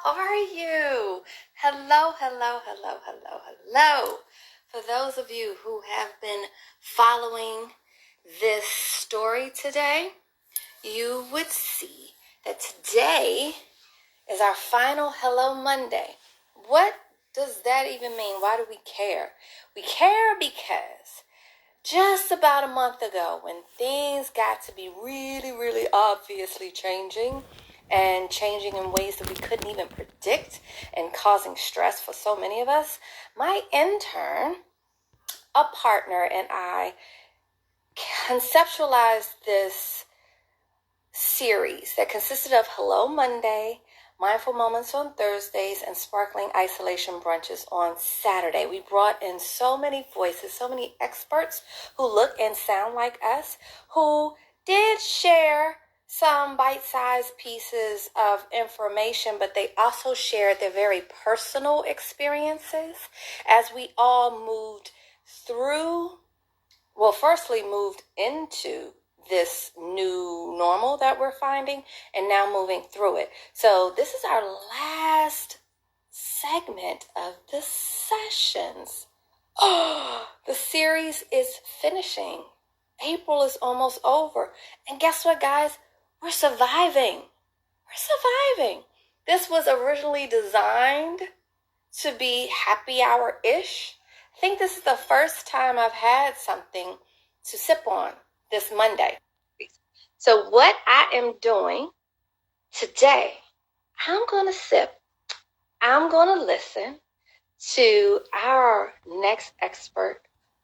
are you? Hello, hello, hello, hello, hello. For those of you who have been following this story today, you would see that today is our final Hello Monday. What does that even mean? Why do we care? We care because just about a month ago, when things got to be really, really obviously changing and changing in ways that we couldn't even predict and causing stress for so many of us, my intern, a partner, and I conceptualized this series that consisted of Hello Monday, Mindful Moments on Thursdays, and Sparkling Isolation Brunches on Saturday. We brought in so many voices, so many experts who look and sound like us, who did share some bite-sized pieces of information, but they also shared their very personal experiences as we all moved through, well, firstly moved into this new normal that we're finding and now moving through it. So this is our last segment of the sessions. Oh, the series is finishing. April is almost over. And guess what, guys? We're surviving. We're surviving. This was originally designed to be happy hour-ish. I think this is the first time I've had something to sip on this Monday. So what I am doing today, I'm going to sip. I'm going to listen to our next expert,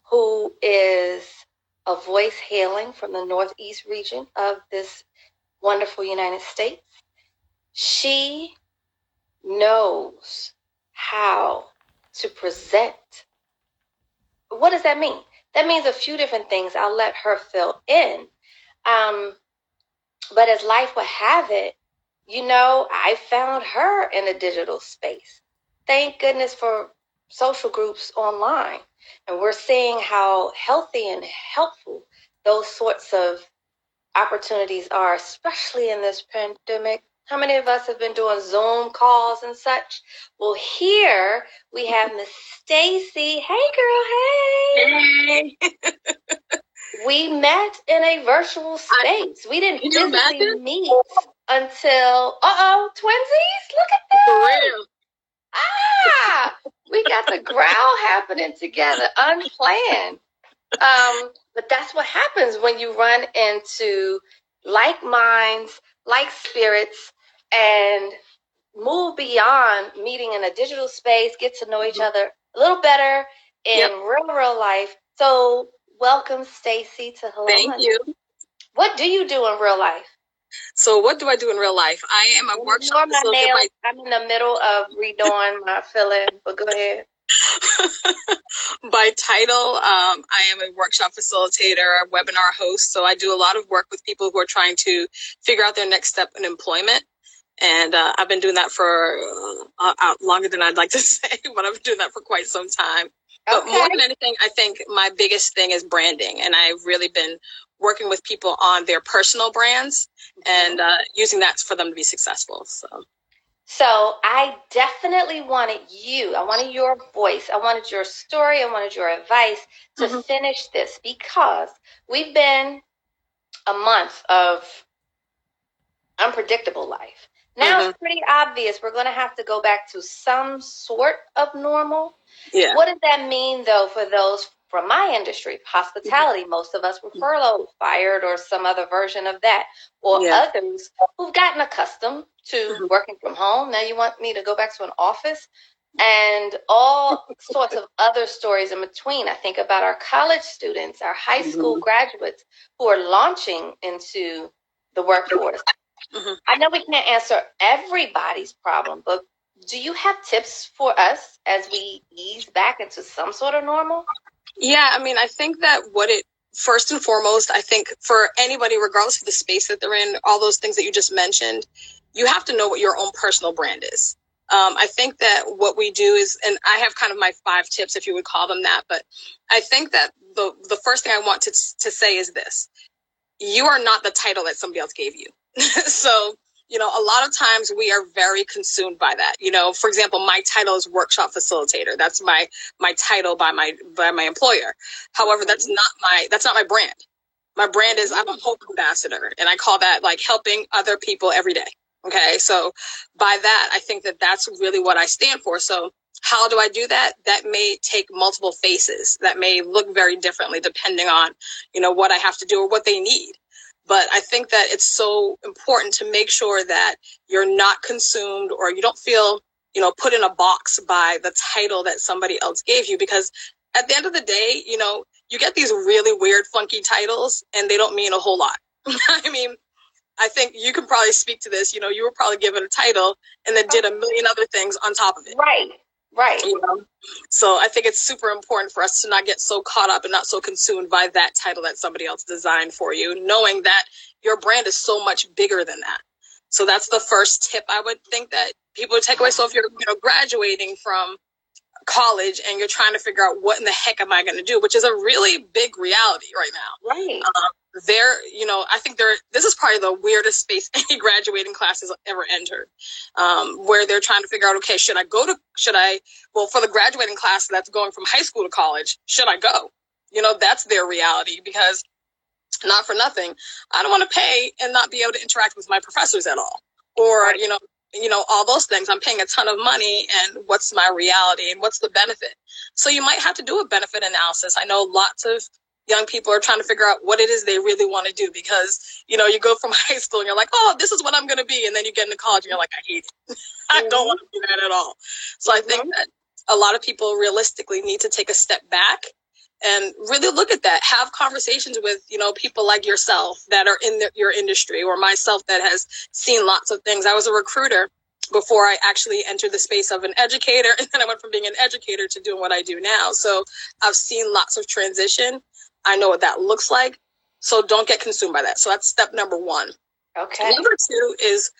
who is a voice hailing from the Northeast region of this wonderful United States. She knows how to present. What does that mean? That means a few different things. I'll let her fill in. But as life would have it, I found her in a digital space. Thank goodness for social groups online. And we're seeing how healthy and helpful those sorts of opportunities are, especially in this pandemic. How many of us have been doing Zoom calls and such? Well, here we have Miss Stacy. Hey, girl. Hey. We met in a virtual space. We didn't physically meet until, twinsies? Look at that. For real. We got the growl happening together, unplanned. But that's what happens when you run into like minds, like spirits, and move beyond meeting in a digital space, get to know each other a little better in real life. So welcome, Stacy, to Hello Thank Monday. you. What do you do in real life? So what do I do in real life? I am a workshop facilitator. I'm in the middle of redoing my fill-in, but go ahead. By title, I am a workshop facilitator, a webinar host. So I do a lot of work with people who are trying to figure out their next step in employment. And I've been doing that for longer than I'd like to say, but I've been doing that for quite some time. But more than anything, I think my biggest thing is branding. And I've really been working with people on their personal brands and using that for them to be successful. So I definitely wanted you. I wanted your voice. I wanted your story. I wanted your advice to finish this, because we've been a month of unpredictable life. Now it's pretty obvious we're going to have to go back to some sort of normal. Yeah. What does that mean, though, for those from my industry, hospitality? Most of us were furloughed, fired, or some other version of that, or others who've gotten accustomed to working from home. Now you want me to go back to an office, and all sorts of other stories in between. I think about our college students, our high school graduates who are launching into the workforce. I know we can't answer everybody's problem, but do you have tips for us as we ease back into some sort of normal? Yeah, I mean, I think that first and foremost, I think for anybody, regardless of the space that they're in, all those things that you just mentioned, you have to know what your own personal brand is. I think that what we do is, and I have kind of my 5 tips, if you would call them that, but I think that the first thing I want to say is this: you are not the title that somebody else gave you. So a lot of times we are very consumed by that. For example, my title is workshop facilitator. That's my title by my employer. However, that's not my brand. My brand is I'm a hope ambassador, and I call that like helping other people every day. Okay. So by that, I think that that's really what I stand for. So how do I do that? That may take multiple faces. That may look very differently depending on, what I have to do or what they need. But I think that it's so important to make sure that you're not consumed or you don't feel, put in a box by the title that somebody else gave you. Because at the end of the day, you get these really weird, funky titles and they don't mean a whole lot. I mean, I think you can probably speak to this. You were probably given a title and then did a million other things on top of it. Right. So I think it's super important for us to not get so caught up and not so consumed by that title that somebody else designed for you, knowing that your brand is so much bigger than that. So that's the first tip I would think that people would take away. So if you're graduating from college and you're trying to figure out what in the heck am I going to do, which is a really big reality right now. Right. I think this is probably the weirdest space any graduating class has ever entered, where they're trying to figure out, okay, for the graduating class that's going from high school to college, should I go? That's their reality, because not for nothing, I don't want to pay and not be able to interact with my professors at all. Or, right. All those things. I'm paying a ton of money, and what's my reality and what's the benefit? So you might have to do a benefit analysis. I know lots of young people are trying to figure out what it is they really want to do, because, you go from high school and you're like, oh, this is what I'm going to be. And then you get into college and you're like, I hate it. I don't want to do that at all. So I think that a lot of people realistically need to take a step back and really look at that. Have conversations with, people like yourself that are in your industry, or myself that has seen lots of things. I was a recruiter before I actually entered the space of an educator. And then I went from being an educator to doing what I do now. So I've seen lots of transition. I know what that looks like. So don't get consumed by that. So that's step number one. Okay. Number two is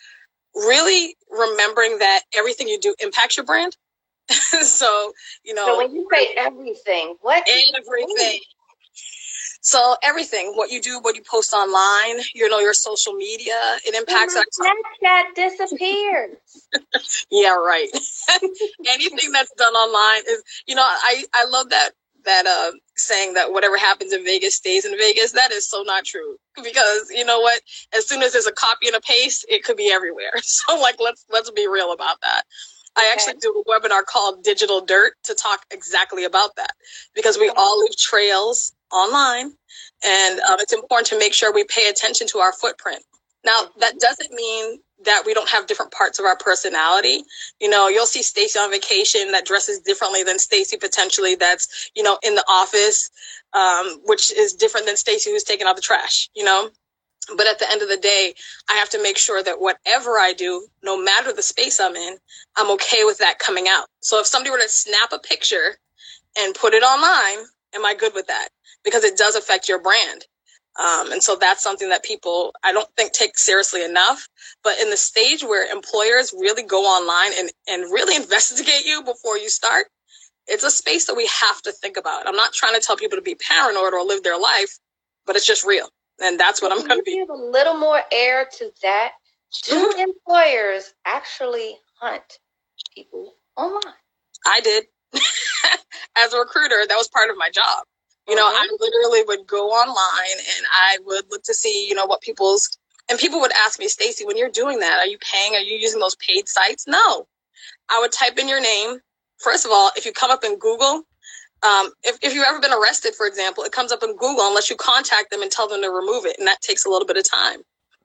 really remembering that everything you do impacts your brand. So when you say everything, what? Everything. So everything, what you do, what you post online, your social media, it impacts that. Snapchat disappears. Yeah, right. Anything that's done online is, I love that saying that whatever happens in Vegas stays in Vegas. That is so not true, because you know what? As soon as there's a copy and a paste, it could be everywhere. So let's be real about that. I actually do a webinar called Digital Dirt to talk exactly about that, because we all leave trails online, and it's important to make sure we pay attention to our footprint. Now, that doesn't mean that we don't have different parts of our personality. You'll see Stacey on vacation that dresses differently than Stacey potentially that's, in the office, which is different than Stacey who's taking out the trash, But at the end of the day, I have to make sure that whatever I do, no matter the space I'm in, I'm okay with that coming out. So if somebody were to snap a picture and put it online, am I good with that? Because it does affect your brand. And so that's something that people, I don't think, take seriously enough. But in the stage where employers really go online and really investigate you before you start, it's a space that we have to think about. I'm not trying to tell people to be paranoid or live their life, but it's just real. And that's what I'm going to be. Give a little more air to that. Do employers actually hunt people online? I did. As a recruiter, that was part of my job. I literally would go online and I would look to see, what people would ask me, Stacey, when you're doing that, are you using those paid sites? No. I would type in your name. First of all, if you come up in Google, if you've ever been arrested, for example, it comes up in Google unless you contact them and tell them to remove it. And that takes a little bit of time.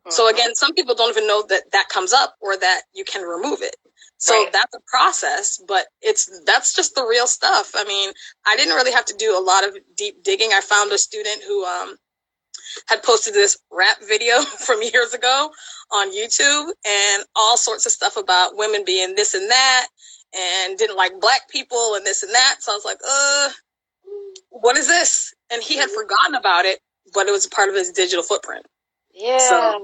So again, some people don't even know that comes up or that you can remove it. So that's a process, but that's just the real stuff. I mean, I didn't really have to do a lot of deep digging. I found a student who had posted this rap video from years ago on YouTube, and all sorts of stuff about women being this and that, and didn't like black people and this and that. So I was like, what is this? And he had forgotten about it, but it was part of his digital footprint. Yeah.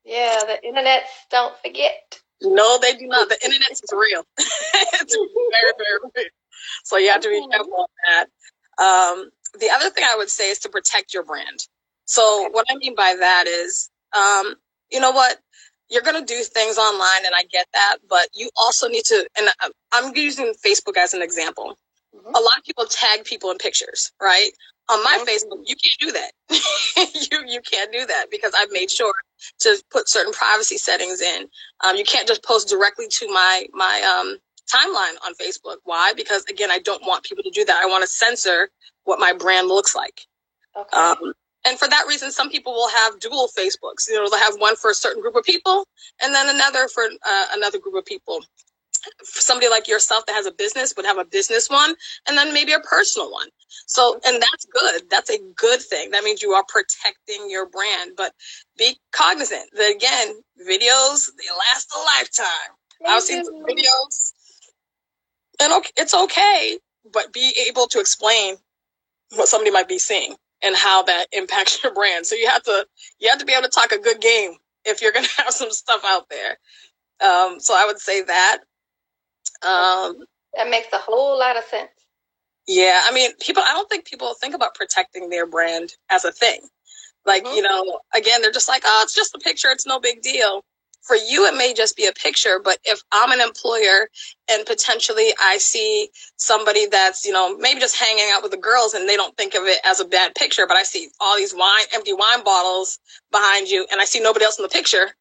The internet don't forget. No, they do not. The internet is real. It's very, very real. So you have to be careful on that. The other thing I would say is to protect your brand. So what I mean by that is, you know what? you're going to do things online, and I get that, but you also need to, and I'm using Facebook as an example. A lot of people tag people in pictures, right? On my Facebook, you can't do that. you can't do that because I've made sure to put certain privacy settings in. You can't just post directly to my timeline on Facebook. Why? Because again, I don't want people to do that. I want to censor what my brand looks like. Okay. And for that reason, some people will have dual Facebooks. You know, they'll have one for a certain group of people and then another for another group of people. For somebody like yourself that has a business would have a business one and then maybe a personal one. So, and that's good. That's a good thing. That means you are protecting your brand, but be cognizant that again, videos, they last a lifetime. I've seen some videos and it's okay, but be able to explain what somebody might be seeing and how that impacts your brand. So you have to be able to talk a good game if you're going to have some stuff out there. So I would say that. That makes a whole lot of sense. Yeah, I mean, I don't think people think about protecting their brand as a thing. Like, you know, again, they're just like, oh, it's just a picture. It's no big deal. For you, it may just be a picture, but if I'm an employer and potentially I see somebody that's, you know, maybe just hanging out with the girls and they don't think of it as a bad picture, but I see all these empty wine bottles behind you and I see nobody else in the picture,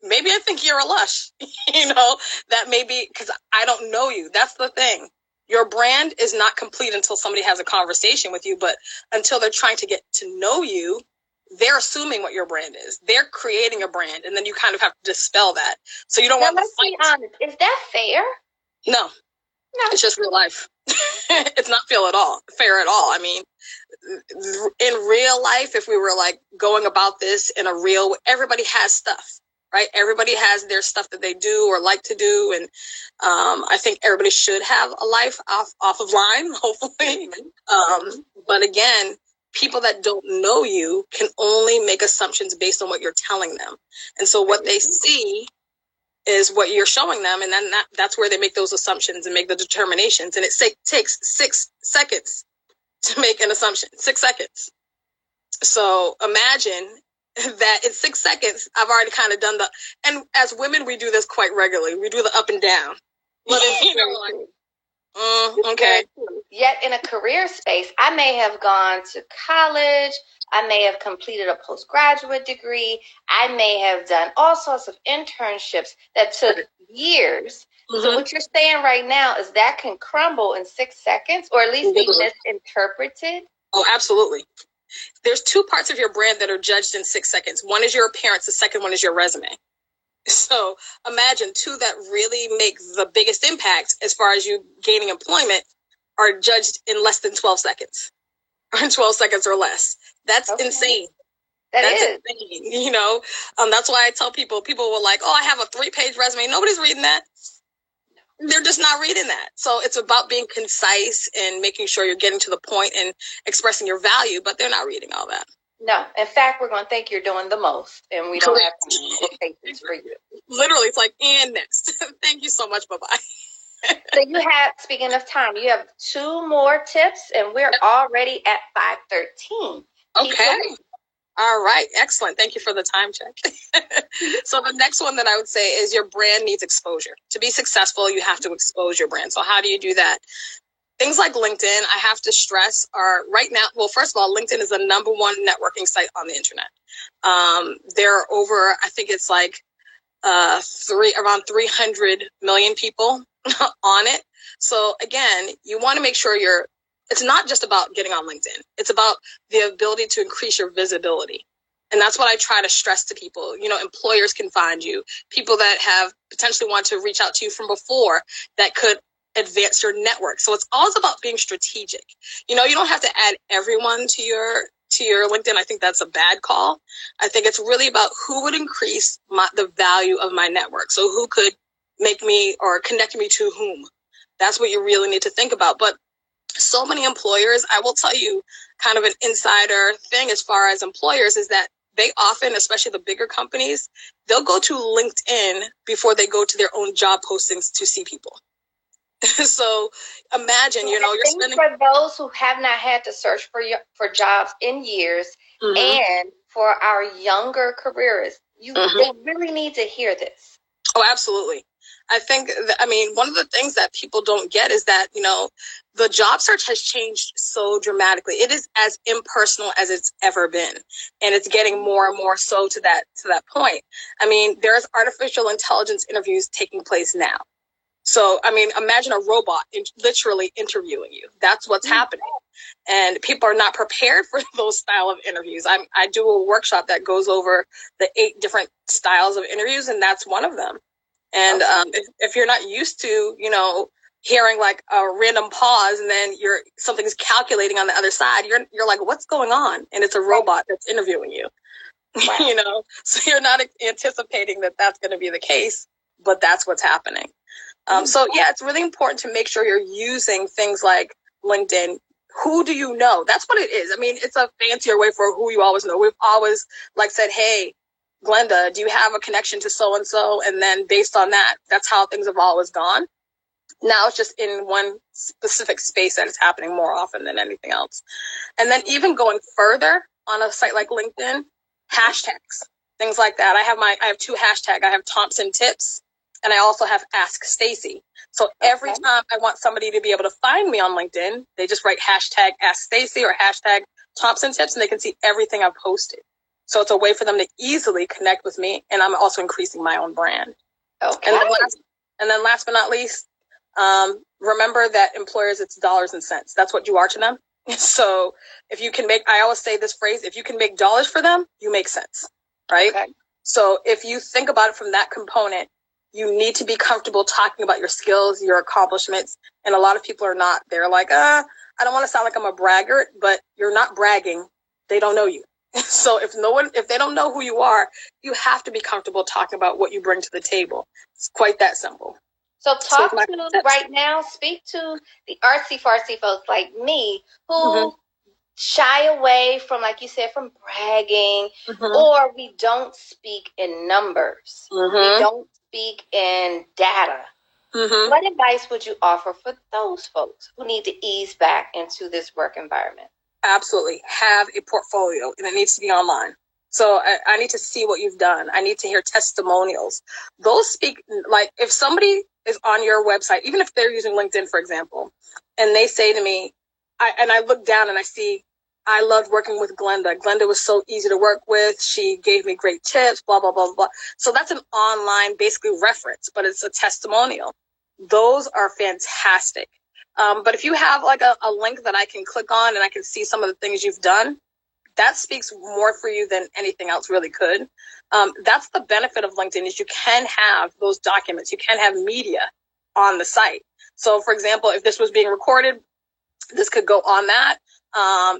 maybe I think you're a lush, you know, that may be because I don't know you. That's the thing. Your brand is not complete until somebody has a conversation with you, but until they're trying to get to know you, they're assuming what your brand is. They're creating a brand, and then you kind of have to dispel that. So you don't want to fight. Let's be honest. Is that fair? No, it's just real life. It's not fair at all. I mean, in real life, if we were like going about this in a real, everybody has stuff, right? Everybody has their stuff that they do or like to do. And I think everybody should have a life off of line, hopefully. But again, people that don't know you can only make assumptions based on what you're telling them. And so what they see is what you're showing them. And then that's where they make those assumptions and make the determinations. And it takes 6 seconds to make an assumption. 6 seconds. So imagine that in 6 seconds, I've already kind of done and as women, we do this quite regularly. We do the up and down. Okay. Yet in a career space, I may have gone to college. I may have completed a postgraduate degree. I may have done all sorts of internships that took years. So what you're saying right now is that can crumble in 6 seconds or at least be misinterpreted? Oh, absolutely. There's 2 parts of your brand that are judged in 6 seconds. One is your appearance. The second one is your resume. So imagine 2 that really make the biggest impact as far as you gaining employment are judged in less than 12 seconds or 12 seconds or less. That's insane. That's insane. You know, that's why I tell people were like, oh, I have a 3-page resume. Nobody's reading that. They're just not reading that. So it's about being concise and making sure you're getting to the point and expressing your value, but they're not reading all that. No, in fact, we're going to think you're doing the most, and we don't have patience for you. Literally, it's like, and next. Thank you so much. Bye-bye. So you have, speaking of time, you have 2 more tips, and we're already at 5:13. Okay. All right. Excellent. Thank you for the time check. So the next one that I would say is your brand needs exposure. To be successful, you have to expose your brand. So how do you do that? Things like LinkedIn, I have to stress, are right now, well, first of all, LinkedIn is the #1 networking site on the internet. There are over, I think it's like around 300 million people on it. So again, you want to make sure it's not just about getting on LinkedIn. It's about the ability to increase your visibility. And that's what I try to stress to people. You know, employers can find you. People that have potentially want to reach out to you from before that could advance your network. So it's always about being strategic. You know, you don't have to add everyone to your LinkedIn. I think that's a bad call. I think it's really about who would increase the value of my network. So who could make me or connect me to whom? That's what you really need to think about. But so many employers, I will tell you kind of an insider thing as far as employers is that they often, especially the bigger companies, they'll go to LinkedIn before they go to their own job postings to see people. So imagine, you know, you're spending for those who have not had to search for jobs in years, and for our younger careerists, They really need to hear this. Oh, absolutely. I think, one of the things that people don't get is that, the job search has changed so dramatically. It is as impersonal as it's ever been. And it's getting more and more so to that point. There's artificial intelligence interviews taking place now. So, imagine a robot literally interviewing you. That's what's happening. And people are not prepared for those style of interviews. I do a workshop that goes over the 8 different styles of interviews, and that's one of them. And if you're not used to, hearing like a random pause and then something's calculating on the other side, you're like, what's going on? And it's a robot that's interviewing you. Wow. So you're not anticipating that that's going to be the case, but that's what's happening. So yeah, it's really important to make sure you're using things like LinkedIn. Who do you know? That's what it is. It's a fancier way for who you always know. We've always said, hey, Glenda, do you have a connection to so-and-so? And then based on that, that's how things have always gone. Now it's just in one specific space that it's happening more often than anything else. And then even going further on a site like LinkedIn, hashtags, things like that. I have 2 hashtags. I have Thompson Tips and I also have Ask Stacy. So every time I want somebody to be able to find me on LinkedIn, they just write hashtag Ask Stacy or hashtag Thompson Tips and they can see everything I've posted. So it's a way for them to easily connect with me, and I'm also increasing my own brand. Okay. And then last but not least, remember that employers, it's dollars and cents. That's what you are to them. So if you can I always say this phrase, if you can make dollars for them, you make sense, right? Okay. So if you think about it from that component, you need to be comfortable talking about your skills, your accomplishments. And a lot of people are not. They're like, I don't want to sound like I'm a braggart, but you're not bragging. They don't know you. So if they don't know who you are, you have to be comfortable talking about what you bring to the table. It's quite that simple. So right now, speak to the artsy fartsy folks like me who shy away from, like you said, from bragging, or we don't speak in numbers. We don't speak in data. What advice would you offer for those folks who need to ease back into this work environment? Absolutely. Have a portfolio, and it needs to be online. So I need to see what you've done. I need to hear testimonials. Those speak, like if somebody is on your website, even if they're using LinkedIn, for example, and they say to me, I look down and I see, I loved working with Glenda. Glenda was so easy to work with. She gave me great tips, blah, blah, blah, blah. So that's an online basically reference, but it's a testimonial. Those are fantastic. But if you have like a link that I can click on and I can see some of the things you've done, that speaks more for you than anything else really could. That's the benefit of LinkedIn is you can have those documents. You can have media on the site. So for example, if this was being recorded, this could go on that.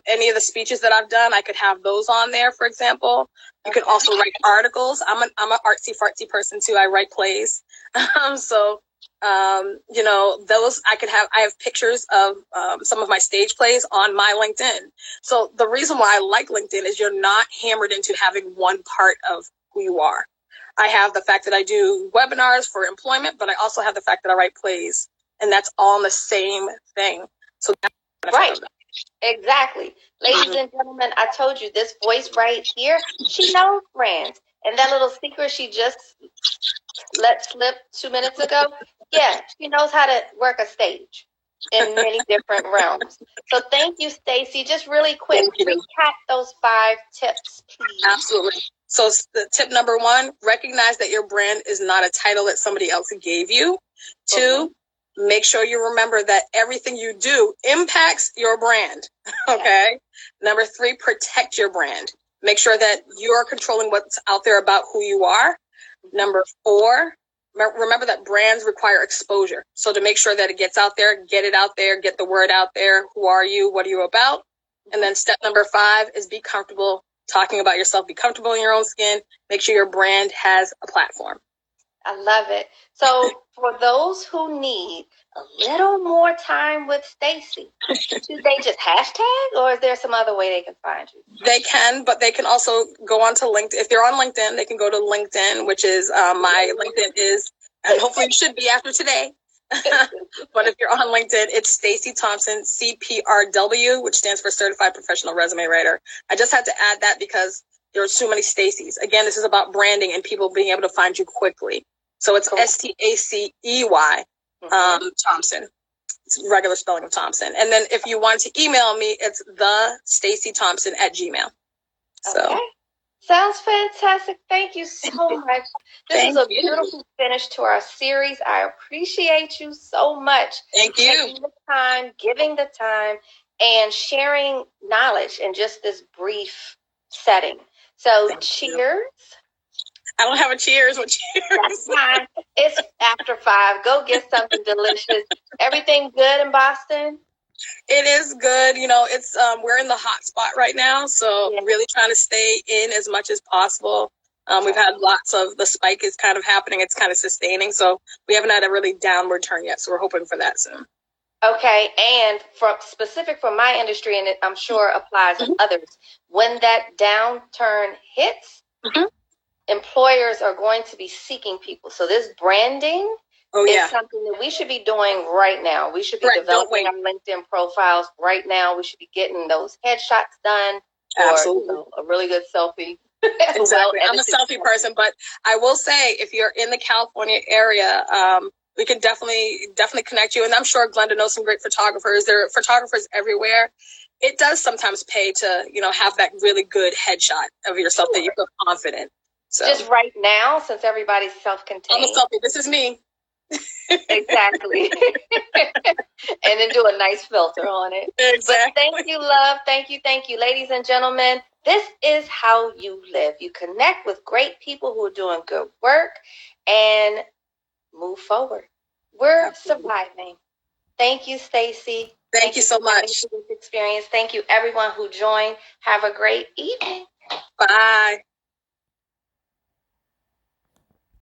Any of the speeches that I've done, I could have those on there, for example. You can also write articles. I'm an artsy fartsy person too. I write plays. Those I have pictures of some of my stage plays on my LinkedIn. So the reason why I like LinkedIn is you're not hammered into having one part of who you are. I have the fact that I do webinars for employment, but I also have the fact that I write plays, and that's all in the same thing. So right. Exactly. Ladies and gentlemen, I told you this voice right here, she knows brands. And that little secret she just let slip 2 minutes ago, yeah, she knows how to work a stage in many different realms. So thank you, Stacy. Just really quick, recap those 5 tips, please. Absolutely. So the tip number 1, recognize that your brand is not a title that somebody else gave you. 2, make sure you remember that everything you do impacts your brand. Okay. Number 3, protect your brand. Make sure that you are controlling what's out there about who you are. Number 4, remember that brands require exposure. So to make sure that it gets out there, get it out there, get the word out there. Who are you? What are you about? And then step number 5 is be comfortable talking about yourself. Be comfortable in your own skin. Make sure your brand has a platform. I love it. So for those who need a little more time with Stacy, do they just hashtag, or is there some other way they can find you? They can, but they can also go on to LinkedIn. If they're on LinkedIn, they can go to LinkedIn, which is my LinkedIn is, and hopefully it should be after today. But if you're on LinkedIn, it's Stacy Thompson, CPRW, which stands for Certified Professional Resume Writer. I just had to add that because there are too many Stacys. Again, this is about branding and people being able to find you quickly. So it's Stacey Thompson. It's regular spelling of Thompson. And then if you want to email me, it's thestaceythompson@gmail. So. Okay. Sounds fantastic. Thank you so much. This is a beautiful finish to our series. I appreciate you so much. Thank you. Taking the time, giving the time, and sharing knowledge in just this brief setting. So cheers. I don't have a cheers. What cheers? That's fine. It's after 5. Go get something delicious. Everything good in Boston? It is good. You know, it's we're in the hot spot right now, so really trying to stay in as much as possible. We've had lots of the spike is kind of happening. It's kind of sustaining, so we haven't had a really downward turn yet. So we're hoping for that soon. Okay, and for specific for my industry, and I'm sure applies to others, when that downturn hits, employers are going to be seeking people. So this branding is something that we should be doing right now. We should be developing our LinkedIn profiles right now. We should be getting those headshots done. Absolutely. Or, a really good selfie. Exactly. I'm a selfie person, but I will say if you're in the California area, we can definitely connect you. And I'm sure Glenda knows some great photographers. There are photographers everywhere. It does sometimes pay to, have that really good headshot of yourself that you feel confident. So just right now, since everybody's self-contained. I'm a selfie. This is me. Exactly. And then do a nice filter on it. Exactly. But thank you, love. Thank you. Ladies and gentlemen, this is how you live. You connect with great people who are doing good work and move forward. We're surviving. Thank you, Stacey. Thank you so much for this experience. Thank you, everyone who joined. Have a great evening. Bye.